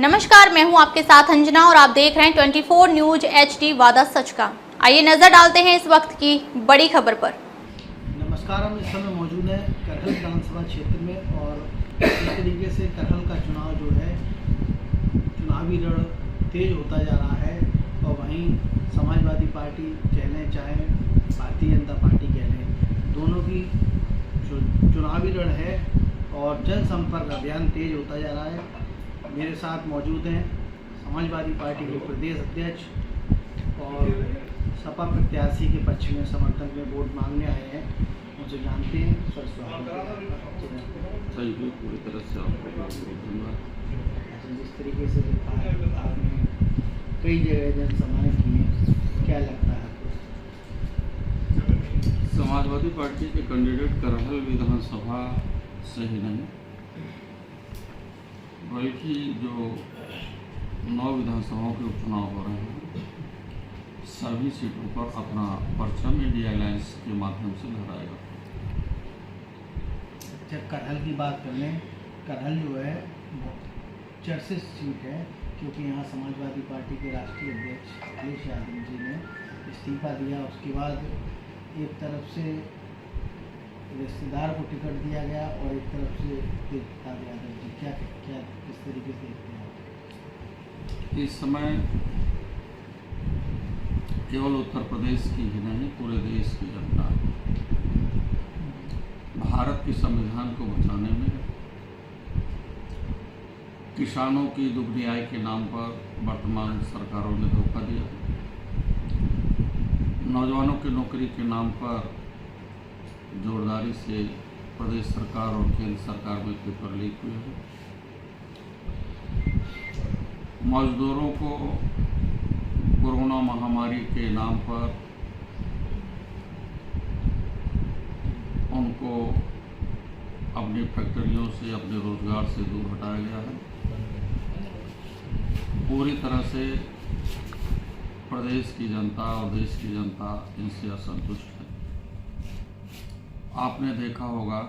नमस्कार, मैं हूं आपके साथ अंजना और आप देख रहे हैं 24 न्यूज HD वादा सच का। आइए नजर डालते हैं इस वक्त की बड़ी खबर पर। नमस्कार, हम इस समय मौजूद हैं करहल विधानसभा क्षेत्र में और इस तरीके से करहल का चुनाव जो है चुनावी रण तेज होता जा रहा है और वहीं समाजवादी पार्टी कह लें चाहे भारतीय जनता पार्टी कह लें, दोनों की जो चुनावी रण है और जनसंपर्क अभियान तेज होता जा रहा है। मेरे साथ मौजूद हैं समाजवादी पार्टी के प्रदेश अध्यक्ष और सपा प्रत्याशी के पक्ष में समर्थन में वोट मांगने आए हैं। उनसे जानते हैं। सर, स्वागत है। पूरी तरह से आपको धन्यवाद। जिस तरीके से आपने कई जगह जनसभाएं की हैं, क्या लगता है आपको? समाजवादी पार्टी के कैंडिडेट करहल विधानसभा से ही नहीं बल्कि जो 9 विधानसभाओं के उपचुनाव हो रहे हैं सभी सीटों पर अपना परचम इंडिया अलायंस के माध्यम से लहराएगा। जब करहल की बात कर लें, करहल जो है चर्चित सीट है क्योंकि यहाँ समाजवादी पार्टी के राष्ट्रीय अध्यक्ष अखिलेश यादव जी ने इस्तीफा दिया। उसके बाद एक तरफ से रिश्तेदार को टिकट दिया गया और एक तरफ से तेजप्रताप यादव जी क्या किस तरीके से देखते हैं आप? इस समय केवल उत्तर प्रदेश की ही नहीं पूरे देश की जनता भारत के संविधान को बचाने में किसानों की दुगनी आय के नाम पर वर्तमान सरकारों ने धोखा दिया, नौजवानों की नौकरी के नाम पर जोरदारी से प्रदेश सरकार और केंद्र सरकार में पेपर लीक हुए हैं, मजदूरों को कोरोना महामारी के नाम पर उनको अपनी फैक्ट्रियों से अपने रोजगार से दूर हटाया गया है। पूरी तरह से प्रदेश की जनता और देश की जनता इनसे असंतुष्ट है। आपने देखा होगा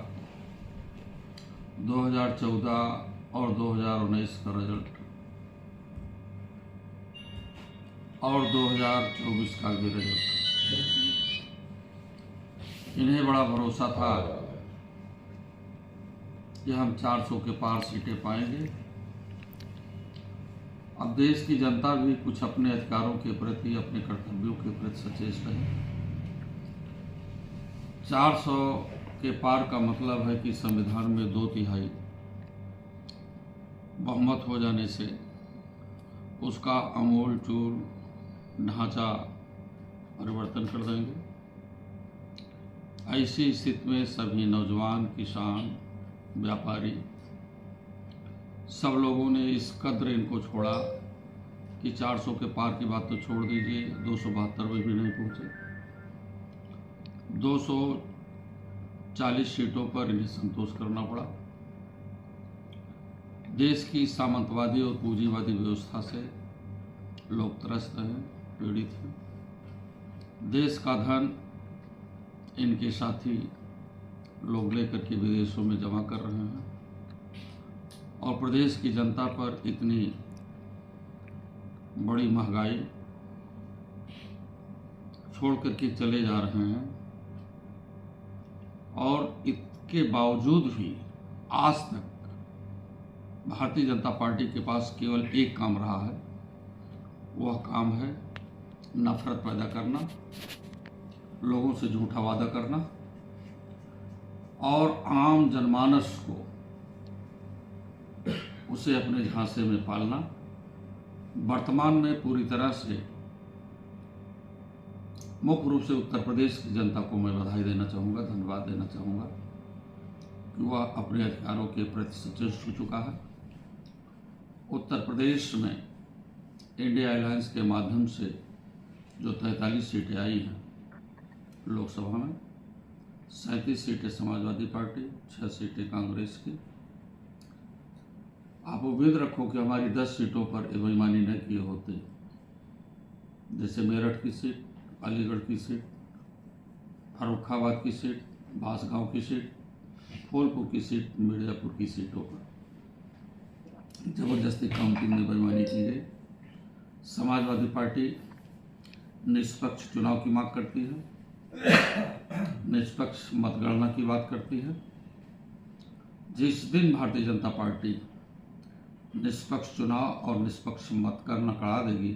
2014 और 2019 का रिजल्ट और 2024 का भी रिजल्ट, इन्हें बड़ा भरोसा था कि हम 400 के पार सीटें पाएंगे। अब देश की जनता भी कुछ अपने अधिकारों के प्रति, अपने कर्तव्यों के प्रति सचेत है। 400 के पार का मतलब है कि संविधान में 2/3 बहुमत हो जाने से उसका अमूल चूल ढांचा परिवर्तन कर देंगे। ऐसी स्थिति में सभी नौजवान, किसान, व्यापारी, सब लोगों ने इस कद्र इनको छोड़ा कि 400 के पार की बात तो छोड़ दीजिए, 272 में भी नहीं पहुँचे। 240 सीटों पर इन्हें संतोष करना पड़ा। देश की सामंतवादी और पूंजीवादी व्यवस्था से लोग त्रस्त हैं, पीड़ित हैं। देश का धन इनके साथी लोग लेकर के विदेशों में जमा कर रहे हैं और प्रदेश की जनता पर इतनी बड़ी महंगाई छोड़ करके चले जा रहे हैं और इसके बावजूद भी आज तक भारतीय जनता पार्टी के पास केवल एक काम रहा है, वह काम है नफरत पैदा करना, लोगों से झूठा वादा करना और आम जनमानस को उसे अपने झांसे में पालना। वर्तमान में पूरी तरह से मुख्य रूप से उत्तर प्रदेश की जनता को मैं बधाई देना चाहूँगा, धन्यवाद देना चाहूँगा कि वह अपने अधिकारों के प्रति सचेत हो चुका है। उत्तर प्रदेश में इंडिया अलायंस के माध्यम से जो 43 सीटें आई हैं लोकसभा में, 37 सीटें समाजवादी पार्टी, 6 सीटें कांग्रेस की। आप उम्मीद रखो कि हमारी 10 सीटों पर बेईमानी न किए होते, जैसे मेरठ की सीट, अलीगढ़ की सीट, फर्रुखाबाद की सीट, बांसगांव की सीट, फूलपुर की सीट, मिर्जापुर की सीटों पर जबरदस्ती काउंटिंग में बेईमानी की गई। समाजवादी पार्टी निष्पक्ष चुनाव की मांग करती है, निष्पक्ष मतगणना की बात करती है। जिस दिन भारतीय जनता पार्टी निष्पक्ष चुनाव और निष्पक्ष मतगणना करा देगी,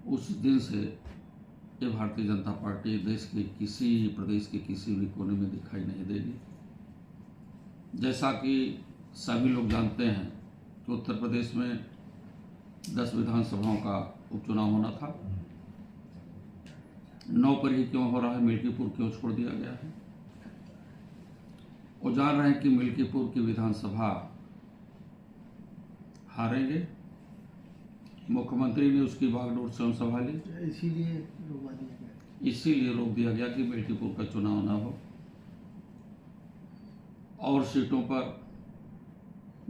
उस दिन से ये भारतीय जनता पार्टी देश के किसी प्रदेश के किसी भी कोने में दिखाई नहीं देगी। जैसा कि सभी लोग जानते हैं कि उत्तर प्रदेश में 10 विधानसभाओं का उपचुनाव होना था। 9 पर ही क्यों हो रहा है, मिल्कीपुर क्यों छोड़ दिया गया है? वो जान रहे हैं कि मिल्कीपुर की विधानसभा हारेंगे। मुख्यमंत्री ने उसकी बागडोर स्वयं संभाली, इसीलिए रोक दिया गया कि मिल्कीपुर का चुनाव ना हो। और सीटों पर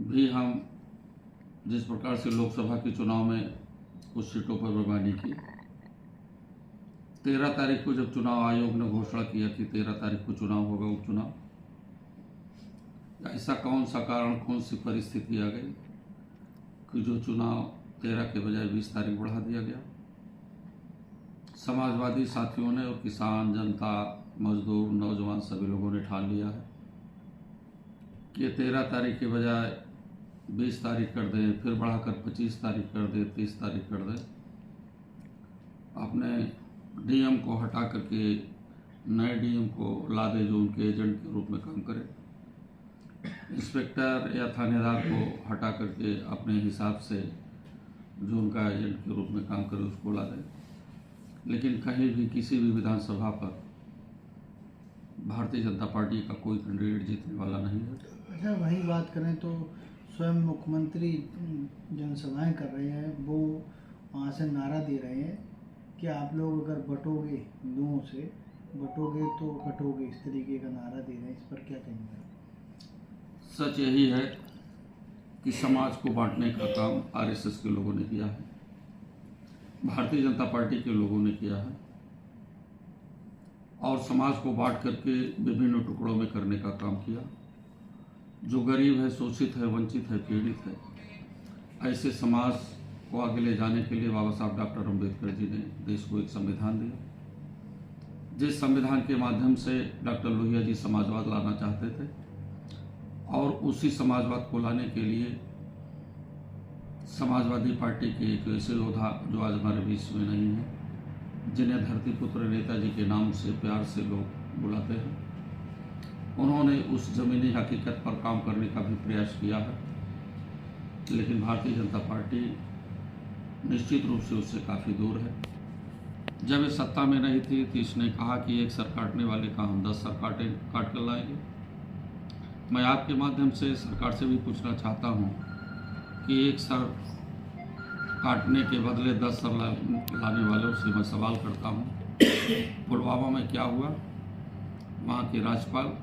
भी हम जिस प्रकार से लोकसभा के चुनाव में कुछ सीटों पर बेईमानी की, 13 तारीख को जब चुनाव आयोग ने घोषणा किया कि 13 तारीख को चुनाव होगा, उपचुनाव, ऐसा कौन सा कारण, कौन सी परिस्थिति आ गई कि जो चुनाव 13 के बजाय 20 तारीख बढ़ा दिया गया? समाजवादी साथियों ने और किसान, जनता, मजदूर, नौजवान सभी लोगों ने ठान लिया है कि 13 तारीख के बजाय 20 तारीख कर दें, फिर बढ़ाकर 25 तारीख कर दें, 30 तारीख कर दें। अपने डीएम को हटा करके नए डीएम को ला दे जो उनके एजेंट के रूप में काम करे। इंस्पेक्टर या थानेदार को हटा करके अपने हिसाब से जो उनका एजेंट के रूप में काम करे उसको ला दे। लेकिन कहीं भी किसी भी विधानसभा पर भारतीय जनता पार्टी का कोई कैंडिडेट जीतने वाला नहीं है। अच्छा, वही बात करें तो स्वयं मुख्यमंत्री जनसभाएं कर रहे हैं, वो वहाँ से नारा दे रहे हैं कि आप लोग अगर बटोगे, हिंदुओं से बटोगे तो कटोगे, इस तरीके का नारा दे रहे हैं। इस पर क्या कहेंगे? सच यही है कि समाज को बांटने का काम आरएसएस के लोगों ने किया है, भारतीय जनता पार्टी के लोगों ने किया है, और समाज को बांट करके विभिन्न टुकड़ों में करने का काम किया। जो गरीब है, शोषित है, वंचित है, पीड़ित है, ऐसे समाज को आगे ले जाने के लिए बाबा साहब डॉक्टर अम्बेडकर जी ने देश को एक संविधान दिया, जिस संविधान के माध्यम से डॉक्टर लोहिया जी समाजवाद लाना चाहते थे। और उसी समाजवाद को लाने के लिए समाजवादी पार्टी के एक ऐसे योद्धा जो आज हमारे बीच में नहीं है, जिन्हें धरती पुत्र नेताजी के नाम से प्यार से लोग बुलाते हैं, उन्होंने उस ज़मीनी हकीकत पर काम करने का भी प्रयास किया है। लेकिन भारतीय जनता पार्टी निश्चित रूप से उससे काफ़ी दूर है। जब ये सत्ता में नहीं थी तो इसने कहा कि एक सर काटने वाले का हम 10 सर काट कर लाएंगे। मैं आपके माध्यम से सरकार से भी पूछना चाहता हूँ कि एक सर काटने के बदले 10 सर लाने वालों से मैं सवाल करता हूँ, पुलवामा में क्या हुआ? वहाँ के राज्यपाल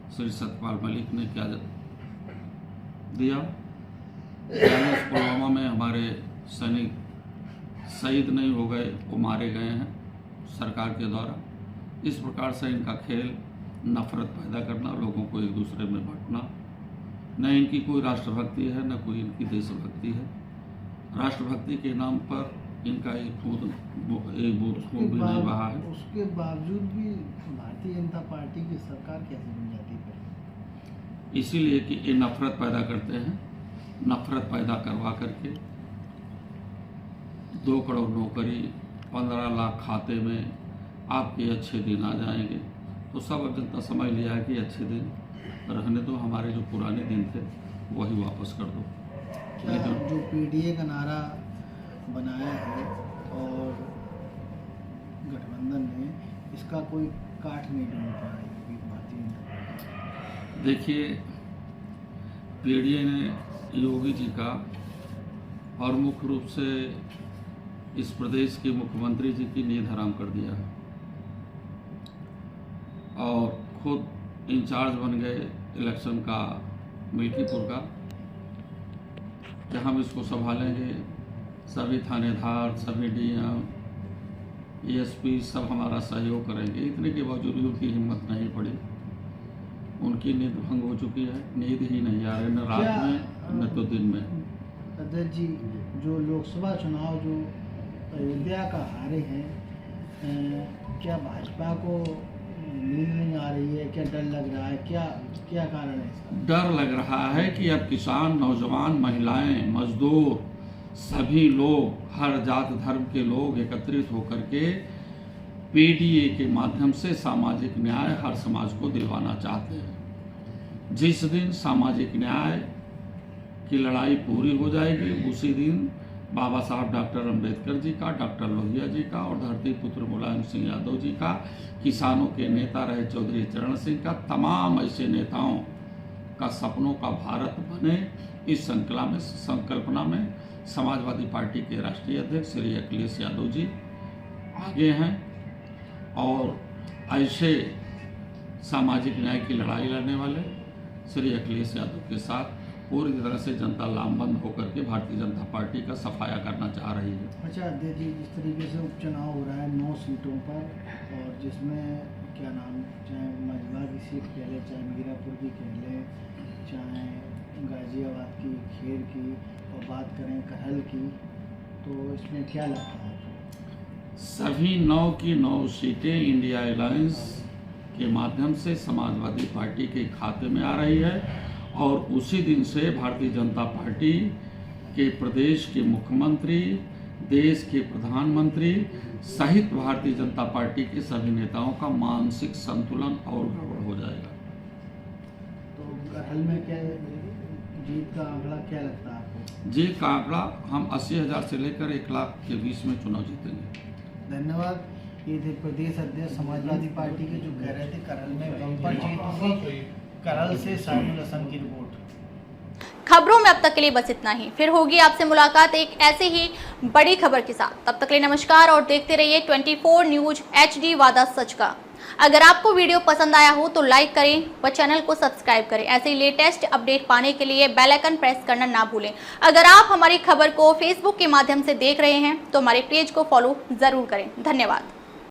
श्री सत्यपाल मलिक ने क्या दिया? यानी उस पुलवामा में हमारे सैनिक शहीद नहीं हो गए, वो मारे गए हैं सरकार के द्वारा। इस प्रकार से इनका खेल नफरत पैदा करना, लोगों को एक दूसरे में बांटना, न इनकी कोई राष्ट्रभक्ति है, न कोई इनकी देशभक्ति है। राष्ट्रभक्ति के नाम पर इनका एक बूथ खून भी नहीं बहा है। उसके बावजूद भी भारतीय जनता पार्टी की सरकार कैसे बन जाती है? इसीलिए कि ये नफरत पैदा करते हैं। नफरत पैदा करवा करके 2 करोड़ नौकरी, 15 लाख खाते में, आपके अच्छे दिन आ जाएंगे। तो सब अब जनता समझ लिया है कि अच्छे दिन रहने दो, हमारे जो पुराने दिन थे वही वापस कर दो। लेकिन जो पीडीए का नारा बनाया है और गठबंधन ने, इसका कोई काट नहीं ढूंढ पा रही है भारतीय जनता पार्टी। देखिए, पीडीए ने योगी जी का और मुख्य रूप से इस प्रदेश के मुख्यमंत्री जी की नींद हराम कर दिया है और खुद इंचार्ज बन गए इलेक्शन का मिल्कीपुर का, कि हम इसको संभालेंगे, सभी थानेदार, सभी डीएम, एएसपी सब हमारा सहयोग करेंगे। इतने के बावजूद उनकी हिम्मत नहीं पड़ी, उनकी नींद भंग हो चुकी है, नींद ही नहीं आ रही, न रात में न तो दिन में। अध्यक्ष जी, जो लोकसभा चुनाव जो अयोध्या का हारे हैं, क्या भाजपा को नींद नहीं आ रही है? क्या डर लग रहा है? क्या क्या कारण है इसका? डर लग रहा है कि अब किसान, नौजवान, महिलाएं, मजदूर, सभी लोग, हर जात धर्म के लोग एकत्रित होकर के पीडीए के माध्यम से सामाजिक न्याय हर समाज को दिलवाना चाहते हैं। जिस दिन सामाजिक न्याय की लड़ाई पूरी हो जाएगी, उसी दिन बाबा साहब डॉक्टर अंबेडकर जी का, डॉक्टर लोहिया जी का और धरती पुत्र मुलायम सिंह यादव जी का, किसानों के नेता रहे चौधरी चरण सिंह का, तमाम ऐसे नेताओं का सपनों का भारत बने, इस संकल्पना में समाजवादी पार्टी के राष्ट्रीय अध्यक्ष श्री अखिलेश यादव जी आगे हैं और ऐसे सामाजिक न्याय की लड़ाई लड़ने वाले श्री अखिलेश यादव के साथ पूरी तरह से जनता लामबंद होकर के भारतीय जनता पार्टी का सफाया करना चाह रही है। अच्छा अध्यक्ष जी, जिस तरीके से उपचुनाव हो रहा है 9 सीटों पर, और जिसमें क्या नाम, चाहे मझवा की सीट कह ले, चाहे मीरापुर की कह ले, चाहे गाजियाबाद की, खेर की, और बात करें करहल की, तो इसमें क्या लगता है? सभी 9 की 9 सीटें इंडिया अलायंस के माध्यम से समाजवादी पार्टी के खाते में आ रही है और उसी दिन से भारतीय जनता पार्टी के प्रदेश के मुख्यमंत्री, देश के प्रधानमंत्री सहित भारतीय जनता पार्टी के सभी नेताओं का मानसिक संतुलन और गड़बड़ हो जाएगा। तो करहल में क्या जीत का आंकड़ा क्या लगता है आपको? जीत का आंकड़ा हम 80,000 से लेकर 1 लाख के बीच में चुनाव जीतेंगे। धन्यवाद। ये थे प्रदेश अध्यक्ष समाजवादी पार्टी के, जो कह रहे थे करहल में बम्पर जीत होगी। करहल से साइमुल हसन की रिपोर्ट। खबरों में अब तक के लिए बस इतना ही। फिर होगी आपसे मुलाकात एक ऐसे ही बड़ी खबर के साथ। तब तक के लिए नमस्कार और देखते रहिए 24 न्यूज HD वादा सच का। अगर आपको वीडियो पसंद आया हो तो लाइक करें व चैनल को सब्सक्राइब करें। ऐसे ही लेटेस्ट अपडेट पाने के लिए बेल आइकन प्रेस करना ना भूलें। अगर आप हमारी खबर को फेसबुक के माध्यम से देख रहे हैं तो हमारे पेज को फॉलो जरूर करें। धन्यवाद।